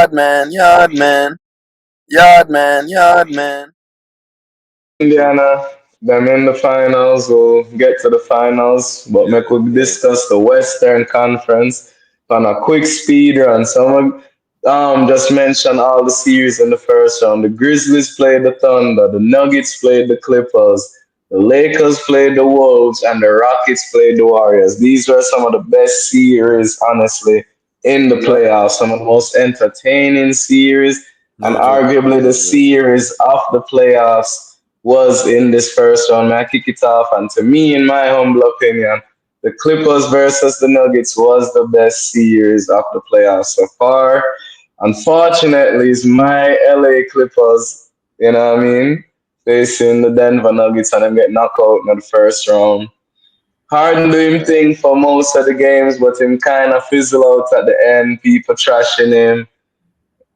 Yard man. Indiana, them in the finals. We'll get to the finals, but Yeah, we could yeah. discuss the Western Conference on a quick speed run. Someone just mentioned all the series in the first round. The Grizzlies played the Thunder, the Nuggets played the Clippers, the Lakers played the Wolves, and the Rockets played the Warriors. These were some of the best series, honestly, in the Yep. playoffs. Some of the most entertaining series, and No joke. arguably the No joke. series of the playoffs was in this first round. May I kick it off? And to me, in my humble opinion, the Clippers versus the Nuggets was the best series of the playoffs so far. Unfortunately, it's my LA Clippers, you know what I mean, facing the Denver Nuggets and them get knocked out in the first round. Harden do him thing for most of the games, but him kind of fizzle out at the end. People trashing him.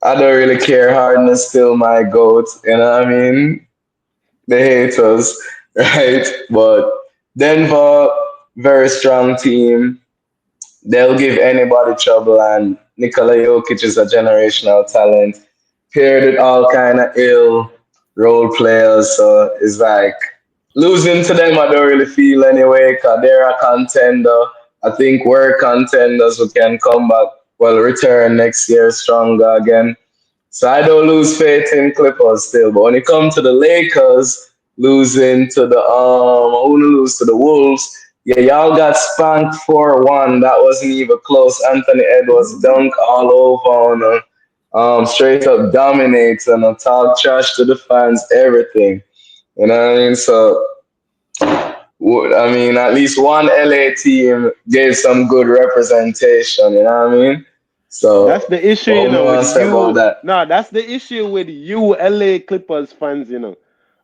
I don't really care. Harden is still my goat, you know what I mean? The haters, right? But Denver, very strong team. They'll give anybody trouble, and Nikola Jokic is a generational talent. Paired with all kind of ill role players, so it's like losing to them. I don't really feel anyway, cause they're a contender. I think we're contenders who can come back, well, return next year stronger again. So I don't lose faith in Clippers still. But when it comes to the Lakers losing to the who lose to the Wolves, yeah, y'all got spanked 4-1. That wasn't even close. Anthony Edwards dunk all over on straight up dominates and talk trash to the fans, everything. You know what I mean? So I mean, at least one LA team gave some good representation. You know what I mean? That's So the issue, what more with I say about you. that? No, that's the issue with you, LA Clippers fans.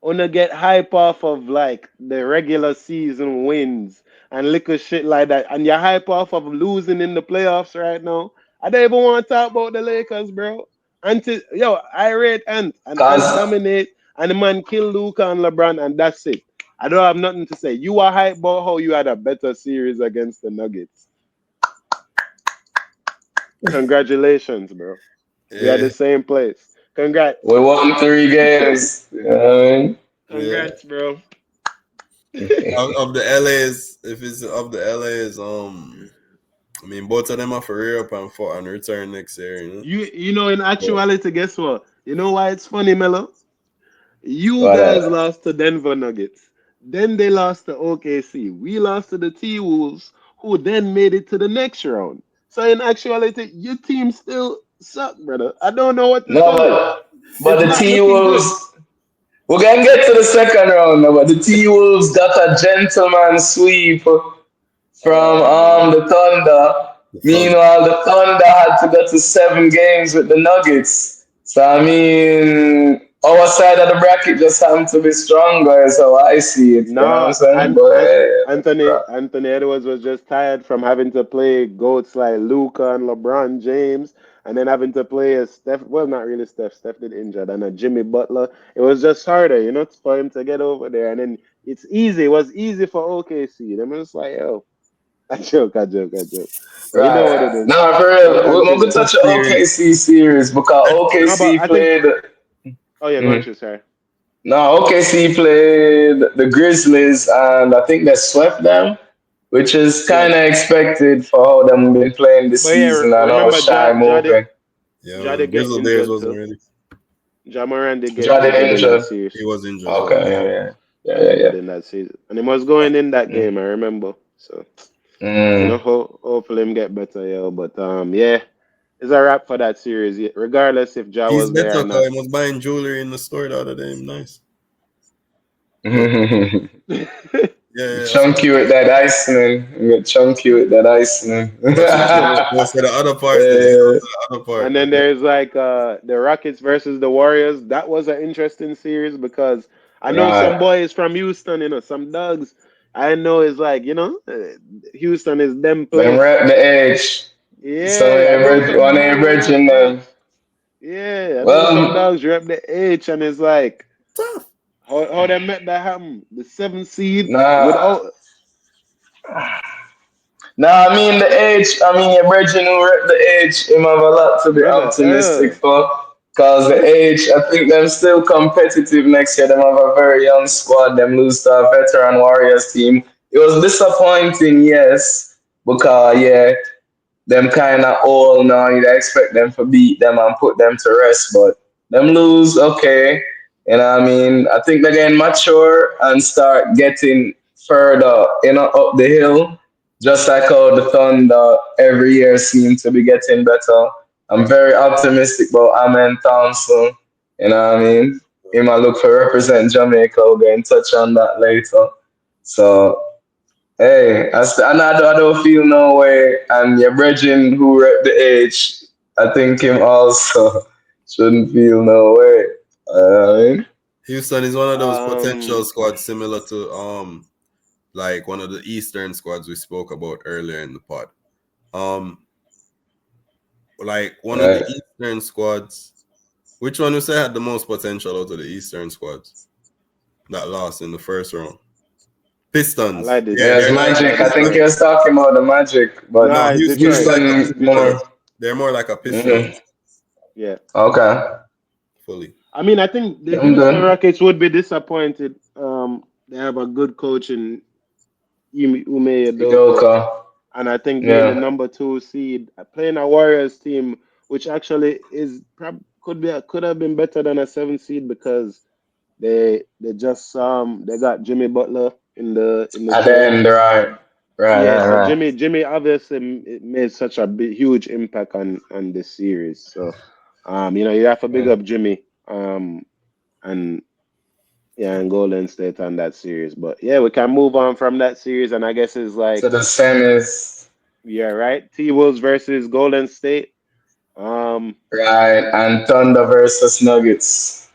Wanna get hype off of like the regular season wins and little shit like that, and you're hype off of losing in the playoffs right now. I don't even want to talk about the Lakers, bro. Until I rate Ant Cause dominate, and the man kill Luca and LeBron, and that's it. I don't have nothing to say. You are hype about how you had a better series against the Nuggets. Congratulations, bro. We are the Yeah, same place. Congrats. we won 3 games. You know what I mean? yeah. Congrats, bro. Of the LAs, if it's of the LAs, I mean, both of them are for real up and for and return next year. In But actuality, guess what? You know why it's funny, Mello? You But guys lost to Denver Nuggets. Then they lost to OKC. We lost to the T Wolves, who then made it to the next round. So in actuality, your team still suck, brother. I don't know what to no, tell you. but It's the not T looking good. Wolves. We're gonna get to the second round now, but the T Wolves got a gentleman sweep from Oh man. the Thunder. the fun. Meanwhile, the Thunder had to go to 7 games with the Nuggets. So I mean, our side of the bracket just happened to be stronger, is how I see it. You know what I'm No, saying? But Anthony Edwards was just tired from having to play goats like Luca and LeBron James, and then having to play a Steph. Well, not really Steph. Steph did injured, and a Jimmy Butler. It was just harder, for him to get over there. And then it's easy. It was easy for OKC. Them was like, yo, I joke. But you know what it right, is. no, for But real. We're gonna continue. touch Tough the series. OKC series because No, but OKC I think. played. Oh yeah, go on, Mhm. Tris, sorry. No, OKC played the Grizzlies, and I think they swept them, which is Yeah, kind of expected for how them been playing this but yeah, season and how remember, Shai moving. Yeah, Ja did man. get Grizzly Bears injured wasn't too. ready. Ja Moran did get Jordan injured in that injured. He series. was injured. Yeah. Okay, yeah, yeah, yeah, yeah, Injured yeah. in that season. And he was going in that Mm. game, I remember. So, Mm. hopefully him get better, yeah. But yeah, it's a wrap for that series. Yeah, regardless if Ja He's was there better or because not. he was buying jewelry in the store the other day. Nice. Yeah, yeah. I saw Chunky with that icing. Get chunky with that icing. Watch it. and Go for the other part. Then you go Yeah, to the other part. then Okay. there's like the Rockets versus the Warriors. That was an interesting series because I know some right. boys from Houston, some dogs. I know it's like, Houston is them Them place. rep the edge. So Yeah, I know some one of your dogs rep bridging the them. edge. Yeah, I know some Well, dogs rep the H, and it's like Tough. how they met that happen. The seventh seed nah. without Nah, I mean the age. I mean your brethren who rep the age. Him have a lot to be brother. optimistic for. Cause the age, I think them still competitive next year. Them have a very young squad. Them lose to a veteran Warriors team. It was disappointing, yes, because yeah, them kind of all now. You expect them to beat them and put them to rest, but them lose, okay. You know what I mean? I think they're getting mature and start getting further, up the hill. Just like how the Thunder every year seem to be getting better. I'm very optimistic about Amen Thompson. You know what I mean? He might look for represent Jamaica. We'll get in touch on that later. So hey, I don't feel no way. And your brethren who rep the age, I think him also shouldn't feel no way. I mean, Houston is one of those potential Um, squads similar to like one of the Eastern squads we spoke about earlier in the pod. Um, like one of the right. Eastern squads. Which one you say had the most potential out of the Eastern squads that lost in the first round? I Pistons. like this. Yeah, There's they're like I the Magic. like I think he Pistons. was talking about the Magic, but No, Nah, it's Houston is Detroit. like a Houston more. Pistons. They're more like a Hmm. Pistons Yeah. Okay. fully. I mean, I think the I'm Houston done. Rockets would be disappointed. They have a good coach in Ume Adoko, Udoka. and I think being the Yeah. number two seed, playing a Warriors team, which actually could have been better than a seven seed because they just they got Jimmy Butler in the At the trade. end, right. Right, Yeah, right, so right. Jimmy obviously made such a huge impact on this series. So, you have to big Yeah. up Jimmy, and yeah, and Golden State on that series. But yeah, we can move on from that series, and I guess it's So like, the semis, yeah, right. T Wolves versus Golden State. Um, right, and Thunder versus Nuggets.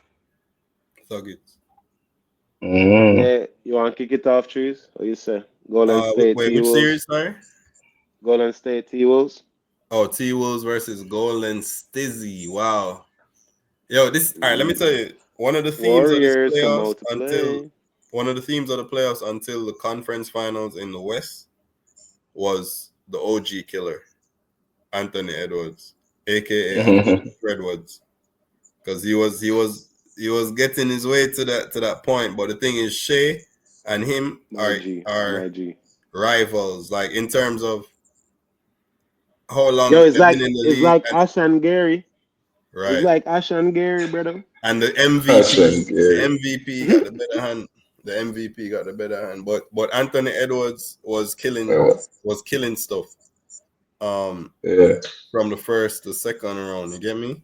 Nuggets. Mm. yeah, you want to kick it off, Trees? What you say? Golden State Wait, T which Wolves. series, sorry? Golden State T Wolves. Oh, T Wolves versus Golden Stizzy. Wow. Yo, this all right, let me tell you, one of the themes of this Warriors come playoffs out to until play. one of the themes of the playoffs until the conference finals in the West was the OG killer, Anthony Edwards, aka Anthony Redwoods. Because he was getting his way to that point. But the thing is, Shea and him My are G, are my G. rivals, like in terms of how long Yo, it's they've been like in the it's league, like Ash and Gary. It's right? like Ash and Gary, brother. And the Fashion, MVP, the yeah. MVP got the better hand. The MVP got the better hand. But Anthony Edwards Well, was killing stuff. Um, yeah. from the first to second round. You get me?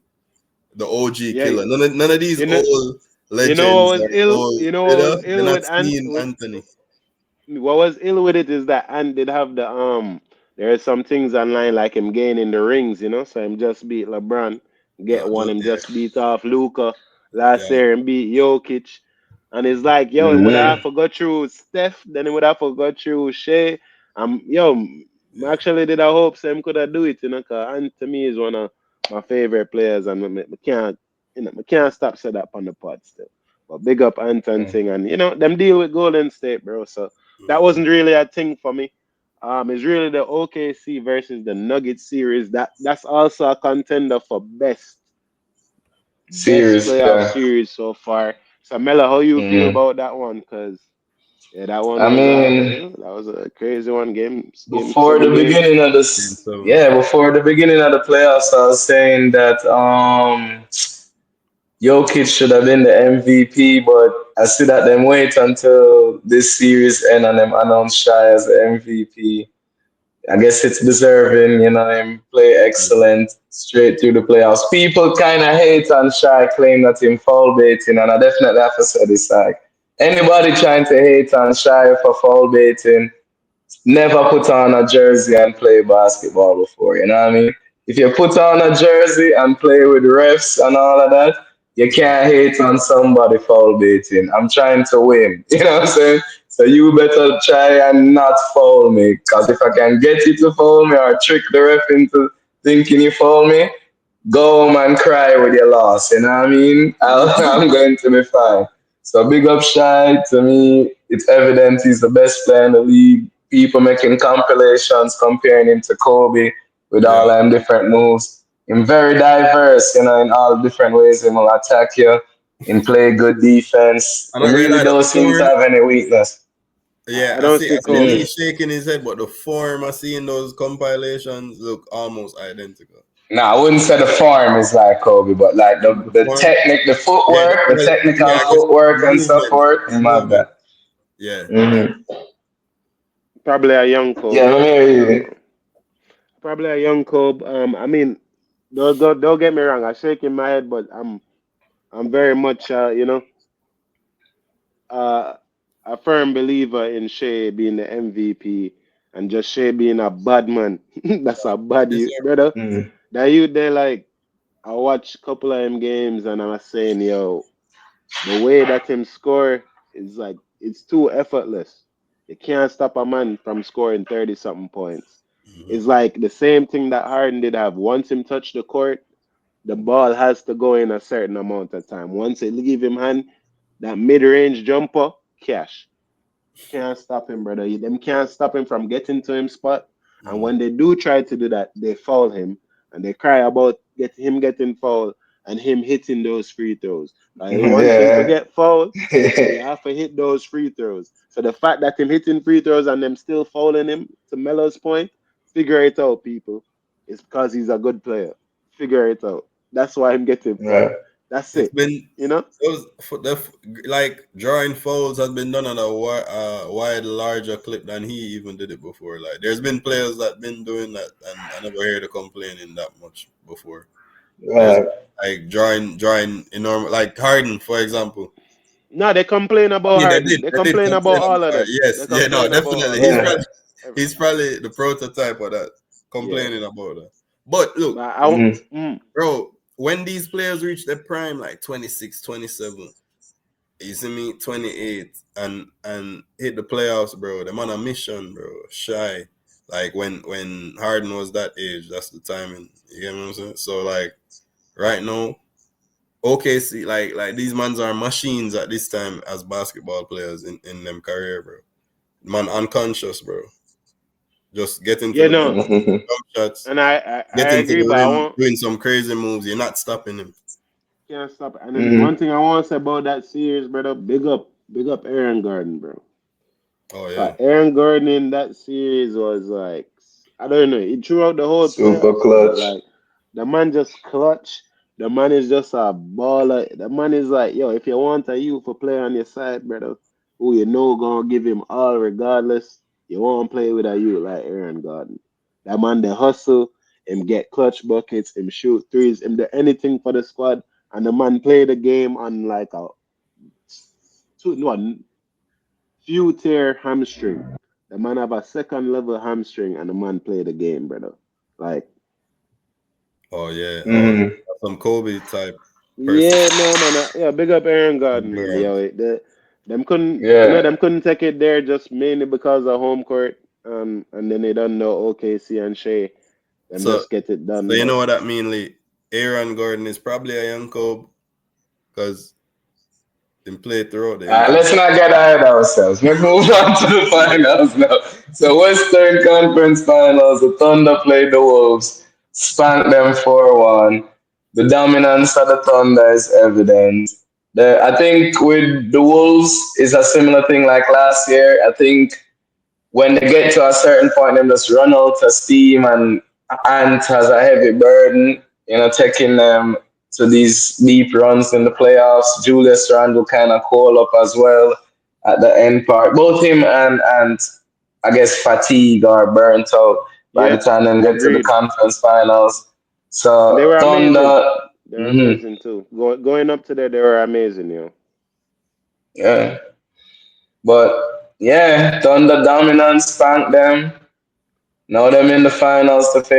The OG Yeah, killer. None of these you know, old you know what legends was or ill. old. You know what was They're ill not with seeing Anthony. what was ill with it is that Ant did have there are some things online like him gaining the rings, so him just beat LeBron, get one, him Yeah, just beat off Luca last yeah, year and beat Jokic. And it's like, yo, he would have Hmm. to go through Steph, then he would have to go through Shea. Yo, yeah. actually did I hope Sam could have do it, cause Ant to me is one of my favorite players and me can't I can't stop say that on the pod still. But big up Ant and thing and them deal with Golden State, bro. So that Mhm. wasn't really a thing for me. It's really the OKC versus the Nuggets series. That's also a contender for best Series, playoff yeah. series so far. So Mella, how you feel Hmm. about that one? Cause yeah, that one I was mean, that was a crazy one. Game before the seven game. beginning of Game this, seven. yeah, before the beginning of the playoffs, I was saying that Jokic should have been the MVP, but I see that them wait until this series end and them announce Shai as the MVP. I guess it's deserving, him play excellent straight through the playoffs. People kind of hate on Shai, claim that him foul baiting, and I definitely have to say this, like, anybody trying to hate on Shai for foul baiting, never put on a jersey and play basketball before. You know what I mean? If you put on a jersey and play with refs and all of that, you Mhm. can't hate on somebody foul baiting. I'm trying to win. You know what I'm saying? So you better try and not foul me. Because if I can get you to foul me or trick the ref into thinking you foul me, go home and cry with your loss. You know what I mean? I'm going to be fine. So big up Shy. To me, it's evident he's the best player in the league. people making compilations comparing him to Kobe with all Yeah. them different moves. Him very diverse, in all different ways. Him will attack you, and play good defense. I'm Him not gonna really lie, the don't seem to form. have any weakness. Yeah, I don't see I see Lee Kobe. Mm. shaking his head, but the form I see in those compilations look almost identical. Now, I wouldn't say the form is like Kobe, but like The the form, technique, the yeah, footwork, the well, technical yeah, I guess footwork the and stuff movement, for it, the him have movement. that. Yeah, yeah. Hmm. Probably a young Yeah, Kobe. let me hear you. Probably a young Kobe. I mean, don't get me wrong. I'm shaking my head, but I'm very much uh, a firm believer in Shea being the MVP and just Shea being a bad man. That's a bad Yes, you, sir. brother. Mm. That you there like I watch a couple of him games and I was saying, yo, the way that him score is like it's too effortless. You can't stop a man from scoring 30 something points. Mhm. It's like the same thing that Harden did have. Once him touch the court, the ball has to go in a certain amount of time. Once it leave him hand, that mid range jumper, cash. Can't stop him, brother. Them can't stop him from getting to him spot. And Mhm. when they do try to do that, they foul him and they cry about him getting fouled and him hitting those free throws. One thing to Yeah. get fouled, but you have to hit those free throws. So the fact that him hitting free throws and them still fouling him, to Melo's point, figure it out, people. It's because he's a good player. Figure it out. That's why I'm getting Right. fouled. That's It's it. been You know? those for the like drawing fouls has been done on a wide larger clip than he even did it before. Like there's been players that been doing that, and I never heard of complaining that much before. There's Right. like drawing enormous, like Harden for example. No, they complain about Yeah, Harden. They they did complain about complain all of about it. them. Yes, They yeah, no, complain about definitely. all of them. Yeah. He's probably the prototype of that, Yeah. complaining about that. But look, But Hmm. bro, when these players reach their prime, like 26, 27, you see me, 28, and hit the playoffs, bro, them on a mission, bro. Shy. Like when Harden was that age, that's the timing. You get what I'm saying? So like right now, OKC, like these mans are machines at this time as basketball players in them career, bro. Man, unconscious, bro. Just getting to yeah, the no, bucket, Hmm. jump shots, and I getting to agree, the but I rim, want doing some crazy moves. You're not stopping him. can't stop. And then one Hmm. thing I want to say about that series, brother, big up Aaron Gordon, bro. Oh yeah. Aaron Gordon in that series was like, I don't know. He threw out the whole Super playoffs, but clutch. like the man just clutch. The man is just a baller. The man is like, yo, if you want a youth to play on your side, brother, who you know gonna give him all regardless, you want to play with a youth like Aaron Gordon. That man, the hustle, him get clutch buckets, him shoot threes, him do anything for the squad, and the man play the game on like a two, no, few tear hamstring. The man have a second level hamstring and the man play the game, brother. Like, Oh yeah. Oh, Hmm. some Kobe type person. yeah, no man, yeah, big up Aaron Gordon, man. Yo, Endurance. them couldn't, Yeah. them couldn't take it there just mainly because of home court, and then they don't know OKC and Shea, them So just get it so done. you But know what that mean, Lee? Aaron Gordon is probably a young Kobe because he played throughout the entire. Let's not get ahead of ourselves. Let's move on to the finals now. So, Western Conference Finals, the Thunder played the Wolves, spanked them 4-1. The dominance of the Thunder is evident. I think with the Wolves, is a similar thing like last year. I think when they get to a certain point, they just run out of steam, and Ant has a heavy burden, taking them to these deep runs in the playoffs. Julius Randle kind of call up as well at the end part. Both him and I guess fatigue or burnt out by the yeah, time they get to the agreed. conference finals. And they So were amazing. Thunder, They were mhm, amazing too. Going up to there, they were amazing, yo. yeah, but yeah, Thunder dominance spanked them. Now them in the finals to face